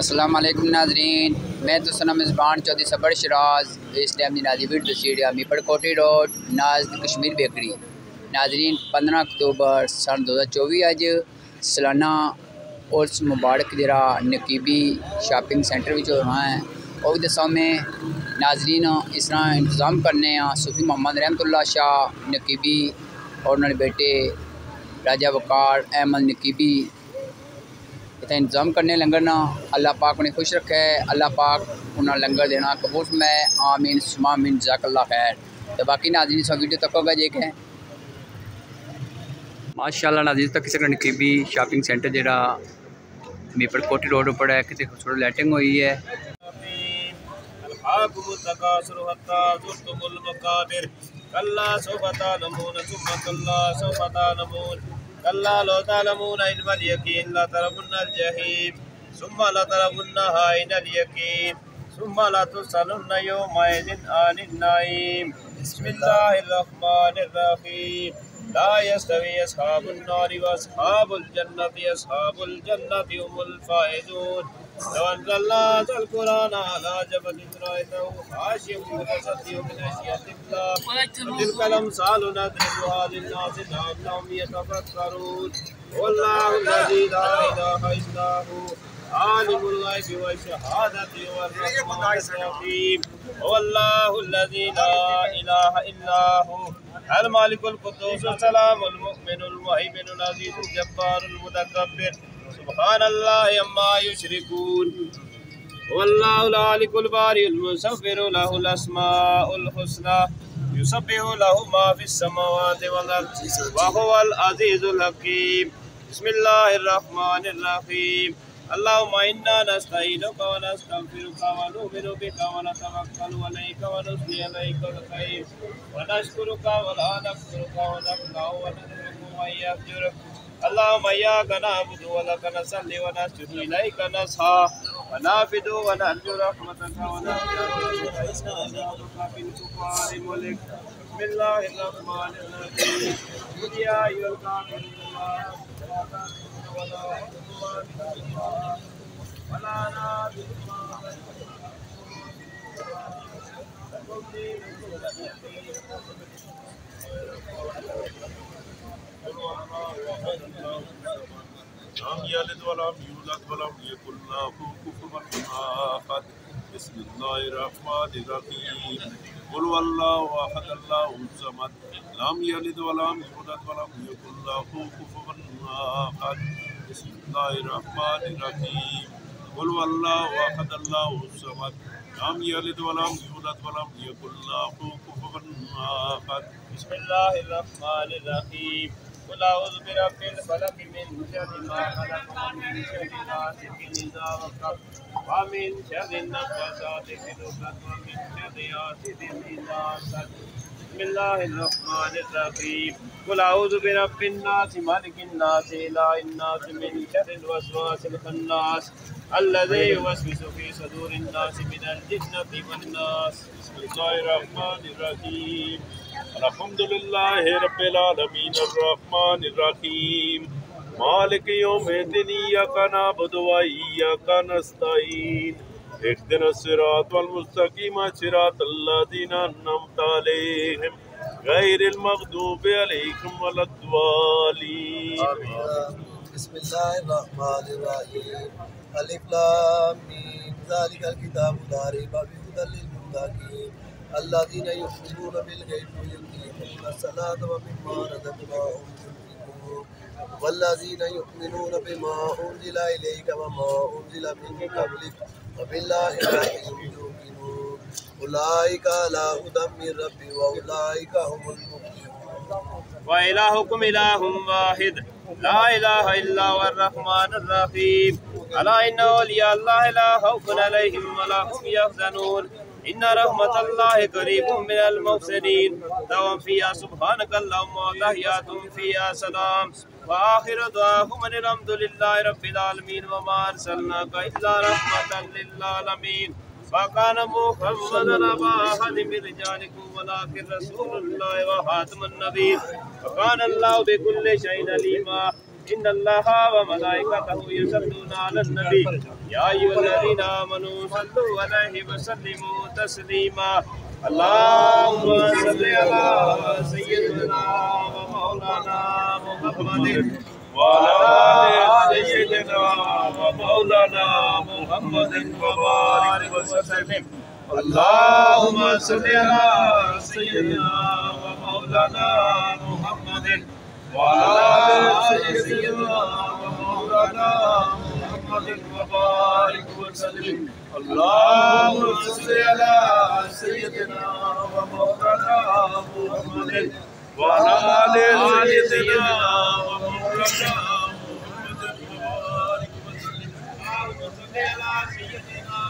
السلام علیکم ناظرین، میں تو سنا میزبان چودھری صبر شراز اس ٹائم دی ناظرین ویڈیو سیڈیا میپڑ کوٹی روڈ ناز کشمیر بیکری۔ ناظرین 15 اکتوبر سن 2024 اج سالانہ عرس مبارک جرا نقیبی شاپنگ سینٹر وچ ہو رہا ہے اور دساں میں ناظرین اس طرح انتظام کرنے ہیں صوفی محمد رحمت اللہ شاہ نقیبی اور انہوں نے بیٹے راجہ وقار احمد نقیبی اتنا انتظام کرنے لنگر نا۔ اللہ پاک انہیں خوش رکھے، اللہ پاک انہیں لنگر دینا قبول میں آمین ثم آمین، جزاک اللہ خیر۔ تو باقی ناظرین سو ویڈیو تک ہوگا جے کہ ماشاءاللہ ناظرین تک کسی کا نقیبی شاپنگ سینٹر جڑا میپڑ کوٹی روڈ پر ہے، کسی خوبصورت لائٹنگ ہوئی ہے۔ الحاكم التكاثر حتى زرتم المقابر كلا سوف تعلمون ثم كلا سوف تعلمون كلا لو تعلمون علم اليقين لترون الجحيم ثم لترونها عين اليقين ثم لتسألن يومئذ عن النعيم بسم الله الرحمن الرحيم لا يستوي أصحاب النار وأصحاب الجنة أصحاب الجنة هم الفائزون لو أنزلنا هذا القرآن على جبل رأيته خاشعا متصدعا من خشية الله تلك الأمثال نضربها للناس لعلهم يتفكرون والله الذي لا إله إلا هو عالم الغيب والشهادة هو الرحمن الرحيم هو الله الذي لا إله إلا هو المالك القدوس السلام المؤمن المهيمن العزيز الجبار المتكبر سبحان الله عما يشركون والله الخالق البارئ المصور له الأسماء الحسنى يسبح له ما في السماوات والأرض وهو العزيز الحكيم بسم الله الرحمن الرحيم اللهم إنا نستعينك ونستغفرك ونؤمن بك ونتوكل عليك ونثني عليك الخير ونشكرك ولا نكفرك ونخلع ونترك من يفجرك اللهم إياك نعبد ولك نصلي ونسجد إليك نسعى ونعبد ونرجو رحمتك ونرجو بالكفار ملك بسم الله الرحمن الرحيم قل يا أيها الكافرون ولا نعبد لم يلد ولم يولد ولم يكن له كفوا أحد بسم الله الرحمن الرحيم قل هو الله أحد الله الصمد لم يلد ولم يولد ولم يكن له كفوا أحد بسم الله الرحمن الرحيم قل هو الله أحد الله الصمد لم يلد ولم يولد ولم يكن له كفوا أحد بسم الله الرحمن الرحيم قل أعوذ برب الفلق من شر ما خلق ومن شر غاسق إذا وقب ومن شر النفاثات في العقد ومن شر حاسد إذا حسد بسم الله الرحمن الرحيم قل أعوذ برب الناس ملك الناس إله الناس من شر الوسواس الخناس الذي يوسوس في صدور الناس من الجنة والناس بسم الله الرحمن الرحيم الحمد لله رب العالمين الرحمن الرحيم مالك يوم الدين إياك نعبد وإياك نستعين اهدنا الصراط المستقيم صراط الذين أنعمت عليهم غير المغضوب عليهم ولا الضالين بسم الله الرحمن الرحيم الف لام ميم ذلك الكتاب لا ريب فيه هدى للمتقين الذين يؤمنون بالغيب ويقيمون الصلاة ومما رزقناهم ينفقون والذين يؤمنون بما أنزل إليك وما أنزل من قبلك وبالآخرة هم يوقنون أولئك على هدى من ربهم وأولئك هم المفلحون وإلهكم إله واحد لا إله إلا هو الرحمن الرحيم ألا إن أولياء الله لا خوف عليهم ولا هم يحزنون إن رحمة الله قريب من المحسنين دوام فيها سبحانك اللهم وتحياتهم فيها سلام وآخر دعواهم أن الحمد لله رب العالمين وما أرسلناك إلا رحمة للعالمين وكان محمد أبا أحد من رجالكم ولكن رسول الله وخاتم النبيين وكان الله بكل شيء عليما إن الله وملائكته يصلون على النبي يا أيها الذين آمنوا صلوا عليه وسلموا تسليما اللهم صل على سيدنا ومولانا محمد وعلى آل سيدنا ومولانا محمد وبارك وسلم اللهم صل على سيدنا ومولانا محمد وعلى آل سيدنا ومولانا محمد وبارك وسلم اللهم صل على سيدنا ومولانا محمد وعلى آل سيدنا ومولانا محمد وبارك وسلم اللهم صل على سيدنا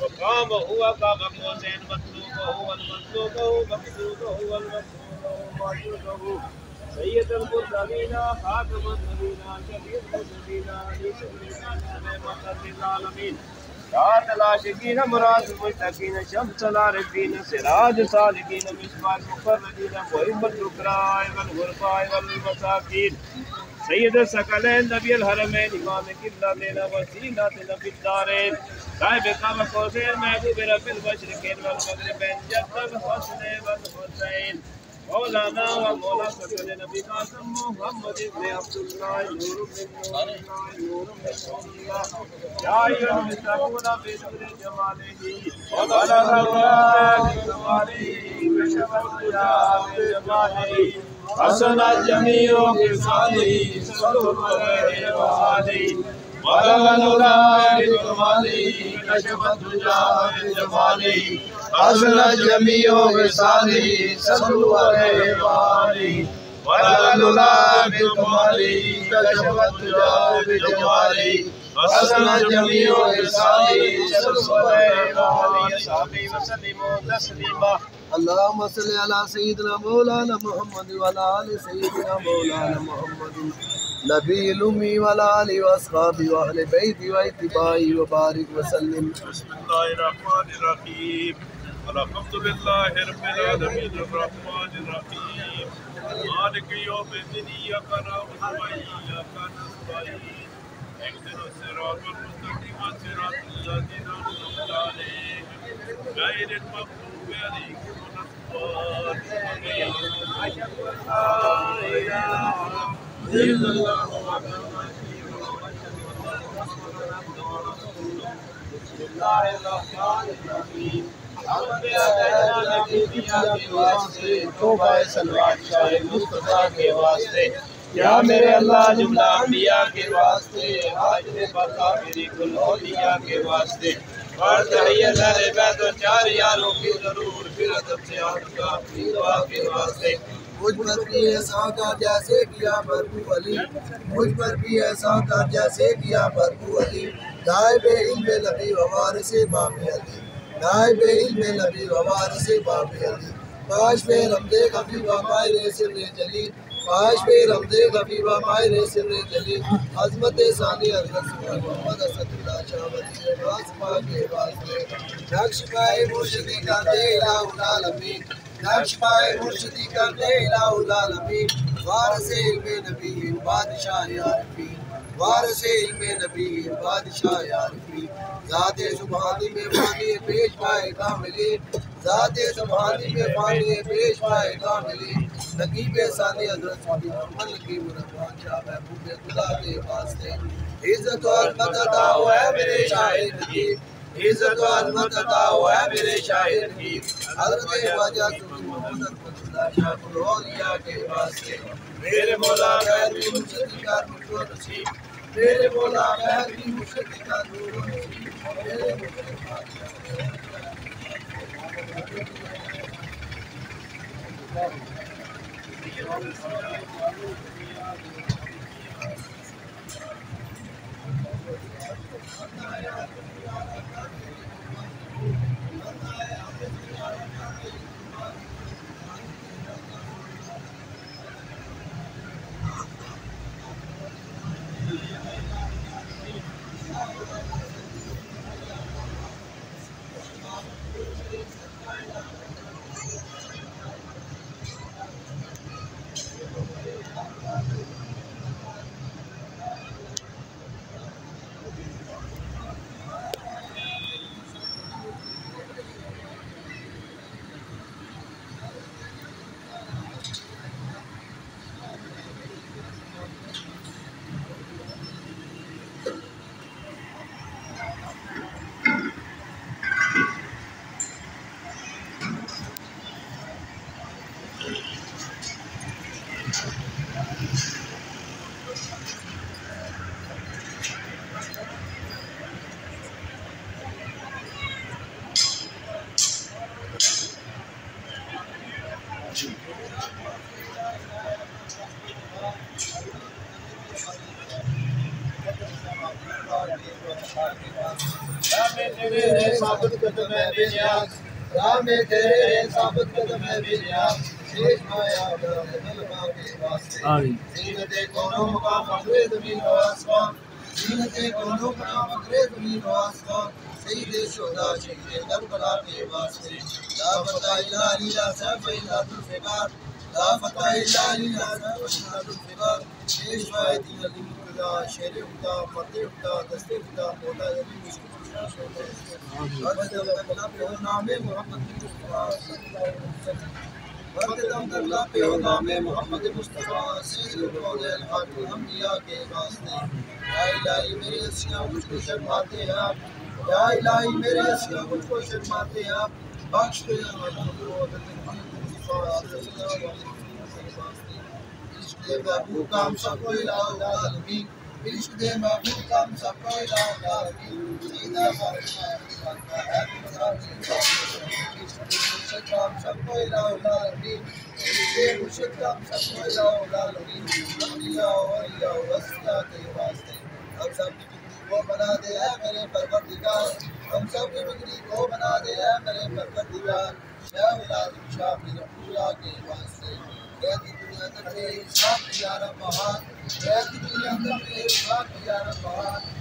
وقام هو قام قوسين مطلوب هو المطلوب هو مقصود هو المقصود معشوقه سيد المرسلين خاتم النبيين شفيع المرسلين رحمة للعالمين شاهد العاشقين مراد المشتاقين شمس العارفين سراج الصالحين مصباح المقربين مهم الذكراء والغرباء والمساكين سيد الثقلين نبي الحرمين امام القبلتين وسيلتنا في الدارين صاحب قام قوسين محبوب رب المشرقين والمغربين جد الحسن والحسين مولانا ومولا سكن نبي قاسم محمد بن عبد الله نور من نور الله نور من نور الله يا ايها المتقون بنور جماله وبلغ الله بجماله كشف الضياء بجماله حسن الجميع بصاله صلوا عليه وآله بلغ الأولى بجماله كشف الضياء بجماله حسن الجميع بصاله صلوا عليه وآله بلغ الأولى بجماله كشف الضياء بجماله حسن الجميع بصاله صلوا عليه وآله وصحبه وسلموا تسليما اللهم صل على سيدنا مولانا محمد وعلى آل سيدنا مولانا محمد نبي الأمي وعلى آله وأصحابه وأهل بيته واتباعه وبارك وسلم. بسم الله الرحمن الرحيم الحمد لله رب العالمين الرحمن الرحيم مالك يوم الدين إياك نعبد وإياك نستعين اهدنا الصراط المستقيم صراط الذين أنعمت عليهم غير المغضوب عليهم ولا الضالين أشهد أن لا إله إلا الله وحده لا شريك له وأشهد أن محمدا عبده ورسوله بسم الله الرحمن الرحيم کے واسطے توبہ سلوات شاہ مصطفیٰ کے واسطے یا میرے اللہ جملہ انبیاء کے واسطے حاجر بقا میری کل اولیاء کے واسطے اور تحیت اہل بیت و چار یاروں کی ضرور پھر ادب سے آپ کا اپنی دعا کے واسطے مجھ پر بھی ایسا کر جیسے کیا بربو علی مجھ پر بھی ایسا کر جیسے کیا بربو علی نائب علم نبی ووارث باب علی نائب علم نبی ووارث باب علی کاش پہ رمدے کبھی وامائر سر جلی کاش پہ رمدے کبھی وامائر سر جلی عظمت ثانی حضرت محمد اسد اللہ شاہ ولی واسفہ کے واسطے نقش پائے مرشدی کا دے الہ العالمین نقش پائے مرشدی کر دے الہ العالمین وارث علم نبی بادشاہ عارفین وارث علم نبی بادشاہ عارفین ذات سبحانی میں فانی پیش پائے کاملی ذات سبحانی میں فانی پیش پائے کاملی نقیب ثانی حضرت محمد نقیب الرحمن شاہ محبوب خدا کے واسطے عزت و عظمت عطا ہوا ہے میرے شاہد کی عزت و عظمت عطا ہوا ہے میرے شاہد کی حضرت خواجہ محمد اللہ شاہ الاولیاء کے واسطے میرے مولا غیر بھی مرشد کا نور و نصیب میرے مولا غیر بھی مرشد کا نور و نصیب میرے مولا ثابت قدم ہے بے نیاز راہ میں تیرے ثابت قدم ہے بے نیاز شیش مایا بلما کے واسطے زینت کونوں مقام فخر زمین و آسمان زینت کونوں مقام فخر زمین و آسمان سید شہداء شہید کربلا کے واسطے لا فتح الا علیہ صاحب الا ذوالفقار لا فتح الا علیہ صاحب الا ذوالفقار شیش مایا دین المقتدى شیر خدا مرد خدا دست خدا مولا علی اللہ پہ نام محمد مصطفیٰ پہ نام محمد مصطفیٰ سید القول حق الانبیاء کے واسطے یا الہی میرے اسیاں مجھ کو شرماتے ہیں آپ یا الہی میرے اسیاں مجھ کو شرماتے ہیں آپ بخش دے عشق دے محبوب کا ہم سب کو الہ العالمین عشق دے محبوب کا ہم سب کو الہ العالمین سیدہ بارشاہ ہم سب کو الہ العالمین مرشد کا ہم سب کو الہ العالمین انبیاء اولیاء وصفیاء کے واسطے ہم سب کی بگڑی کو بنا دے اے میرے پروردگار ہم سب کی بگڑی کو بنا دے اے میرے پروردگار شاہ ولازم شاہ پیر اللہ کے واسطے کہتی دنیا تک میرے حساب پیارا بہار کہتی دنیا تک میرے حساب پیارا بہار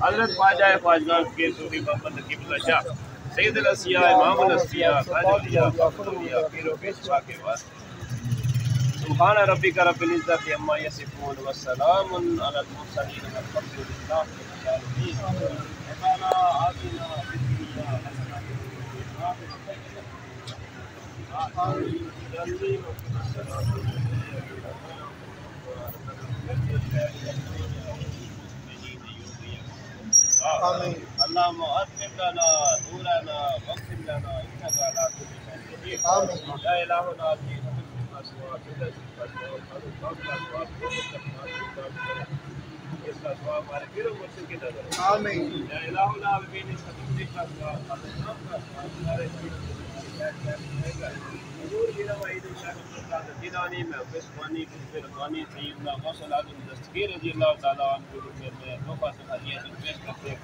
حضرت خواجہ خواجگان کے صوفی محمد قبلہ شاہ سید الاسیاء امام الاسفیاء تاج الاولیاء فخر الاولیاء پیر و پیشوا کے واسطے سبحان ربک رب العزت عما یصفون وسلام علی المرسلین والحمد للہ رب العالمین ربنا آتنا فی الدنیا حسنۃ اللہ اللهم أتمم لنا نورنا واغفر لنا إنك على كل شيء قدير. لا إله إلا أنت آمین. لا الہ الا العالمین اس کا حضور کی روایت شاہ جیلانی میں عثمانی فرقانی سیدنا غوث اعظم دستگیر رضی اللہ تعالی عنہ میں تحفہ سخاویت پیش کرتے ہیں.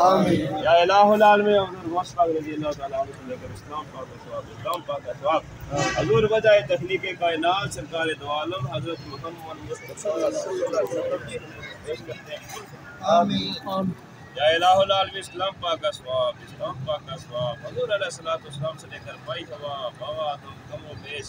آمین. یا الہ العالمین حضور غوث پاک رضی اللہ تعالی عنہ سے لے کر اسلام پاک کا ثواب، اسلام پاک کا ثواب حضور وجہ تخلیق کائنات سرکار دو عالم حضرت محمد مصطفیٰ صلی اللہ علیہ وسلم پیش کرتے ہیں. آمین. یا الہ العالمین اسلام پاک کا ثواب، اسلام پاک کا ثواب حضور علیہ الصلوۃ والسلام سے لے کر بائی ہوا بابا آدم کم و بیش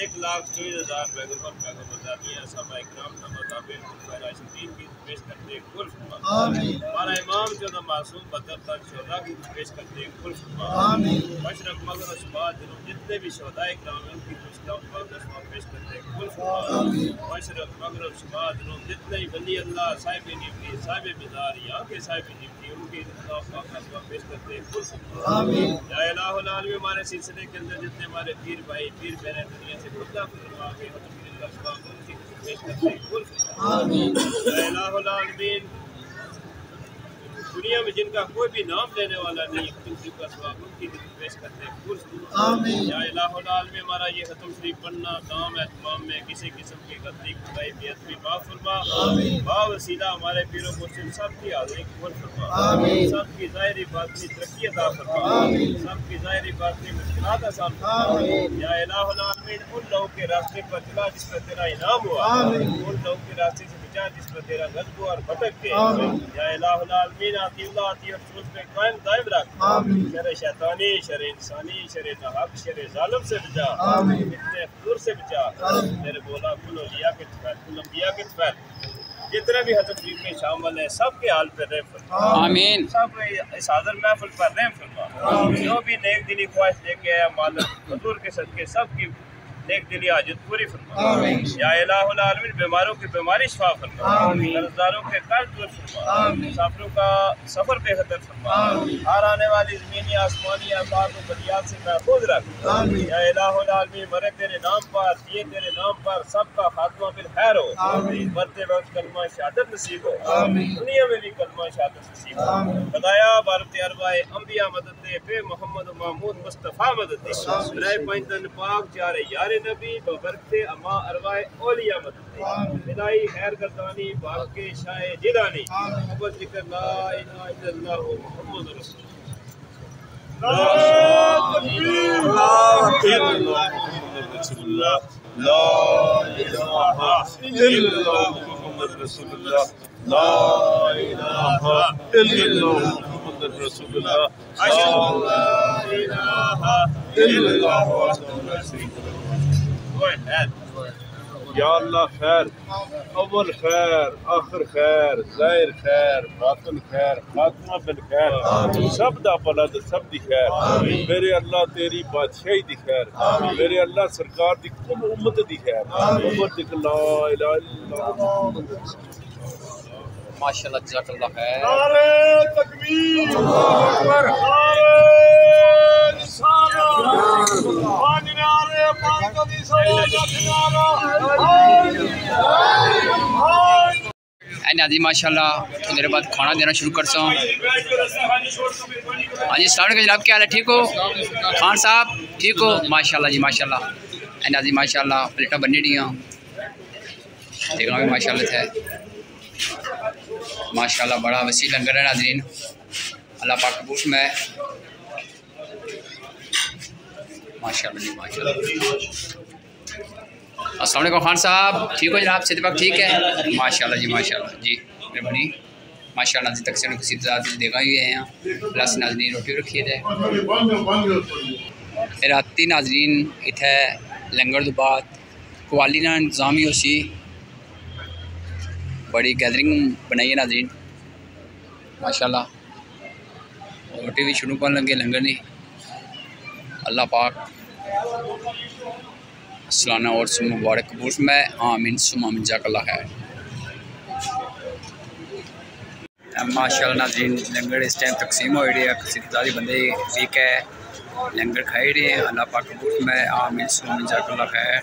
1,24,000 پیغمبر ذاتیہ صحابہ اکرام کا مطابق راشدین کی پیش کرتے کل فرما. آمین. ہمارا امام جو معصوم بدر تک شہداء کی پیش کرتے کل فرما. آمین. مشرق مغرب شمال جنوب جتنے بھی شہداء اکرام ان کی اسلام پاک کا ثواب پیش کرتے کل فرما. آمین. مشرق مغرب شمال جنوب جتنے بھی ولی اللہ صاحب نیمتی صاحب بیدار یہاں کے صاحب نیمتی ان کی اسلام پاک کا ثواب پیش کرتے کل فرما. آمین. یا الہ العالمین ہمارے سلسلے کے اندر جتنے ہمارے پیر بھائی پیر بہنیں دنیا سے خدا فرما کے پیش کرتے کل فرما. آمین. یا الہ العالمین دنیا میں جن کا کوئی بھی نام لینے والا نہیں ختم شریف کا ثواب ان کی پیش کرتے ہیں کل فرما. آمین. یا الہ العالمین ہمارا یہ ختم شریف پڑھنا کام اہتمام میں کسی قسم کی غلطی کوتاہی بے معاف فرما. آمین. با وسیلہ ہمارے پیر و مرشد سب کی حاضری قبول فرما. آمین. سب کی ظاہری باطنی ترقی عطا فرما. آمین. سب کی ظاہری باطنی مشکلات آسان فرما. آمین. یا الہ العالمین ان لوگوں کے راستے پر چلا جس پر تیرا انعام ہوا. آمین. ان لوگوں کے راستے سے بچا جس پر تیرا غضب ہوا اور بھٹک گئے. آمین. یا الہ العالمین آتی اللہ آتی رسول پہ قائم دائم رکھ. آمین. شر شیطانی شر انسانی شر ناحق شر ظالم سے بچا. آمین. فتنہ فجور سے بچا. میرے بولا کل اولیاء کے طفیل کل انبیاء کے طفیل جتنے بھی حضرت شریف میں شامل ہیں سب کے حال پر رحم فرما. آمین. سب اس حاضر محفل پر رحم فرما. جو بھی نیک دلی خواہش لے کے آیا مالک حضور کے صدقے سب کی نیک دلی حاجت پوری فرما. آمین. یا الہ العالمین بیماروں کی بیماری شفا فرما. آمین. قرضداروں کے قرض دور فرما. آمین. مسافروں کا سفر بے خطر فرما. آمین. ہر آنے والی زمینی آسمانی آفات و بلیات سے محفوظ رکھ. آمین. یا الہ العالمین مرے تیرے نام پر دیے تیرے نام پر سب کا خاتمہ بالخیر ہو. آمین. مرتے وقت کلمہ شہادت نصیب ہو. آمین. دنیا میں بھی کلمہ شہادت نصیب ہو. خدایا بارت ارواح انبیاء مدد دے پہ محمد و محمود مصطفیٰ مدد دے. برائے پنجتن پاک چارے یار نبی ببرکت اما ارواح اولیاء مدد دے. الہی خیر گردانی باق کے شاہ جیلانی ابو ذکر لا الہ الا اللہ محمد رسول اللہ. لا الہ الا اللہ محمد رسول اللہ. لا الہ الا اللہ محمد رسول اللہ. اشہد ان لا الہ الا اللہ وحدہ لا شریک لہ. یا اللہ خیر اول خیر آخر خیر ظاہر خیر باطن خیر خاتمہ بالخیر سب دا بھلا تے سب دی خیر. میرے اللہ تیری بادشاہی دی خیر. میرے اللہ سرکار دی کل امت دی خیر. امت دی لا الہ الا اللہ. ماشاءاللہ جزاک اللہ خیر. نعرہ تکبیر اکبر نعرہ رسالت نعرہ پاک دی صلوات ناظرین ماشاءاللہ میرے بعد کھانا دینا شروع کرتا ہوں. ہاں جی السلام علیکم جناب، کیا حال ہے؟ ٹھیک ہو خان صاحب؟ ٹھیک ہو ماشاءاللہ جی ماشاءاللہ. ناظرین ماشاءاللہ پلیٹیں بنی ڈی ہیں دیکھنا بھی ماشاءاللہ تھے. ماشاءاللہ بڑا وسیع لنگر ہے ناظرین. اللہ پاک کے پوچھ میں ماشاءاللہ جی ماشاءاللہ. السلام علیکم خان صاحب، ٹھیک ہو جناب؟ صحت پاک ٹھیک ہے ماشاءاللہ جی ماشاءاللہ جی مہربانی. ماشاءاللہ ناظرین تک سے کسی ذات دیکھا ہوئے ہیں پلس ناظرین روٹی رکھی ہے راتی. ناظرین اتنے لنگر تو بعد قوالی کا انتظام ہی ہو سی بڑی گیدرنگ بنائی ہے ناظرین ماشاءاللہ. روٹی بھی شروع کرنے لگے لنگر نہیں. اللہ پاک سلانہ اور سم مبارک قبول میں آمین سم آمین جزاک اللہ خیر. ماشاءاللہ ناظرین لنگر اس ٹائم تقسیم ہو رہی ہے، زیادہ بندے ویک ہے، لنگر کھائی رہے ہیں۔ اللہ پاک قبول میں آمین سومن جزاک اللہ خیر۔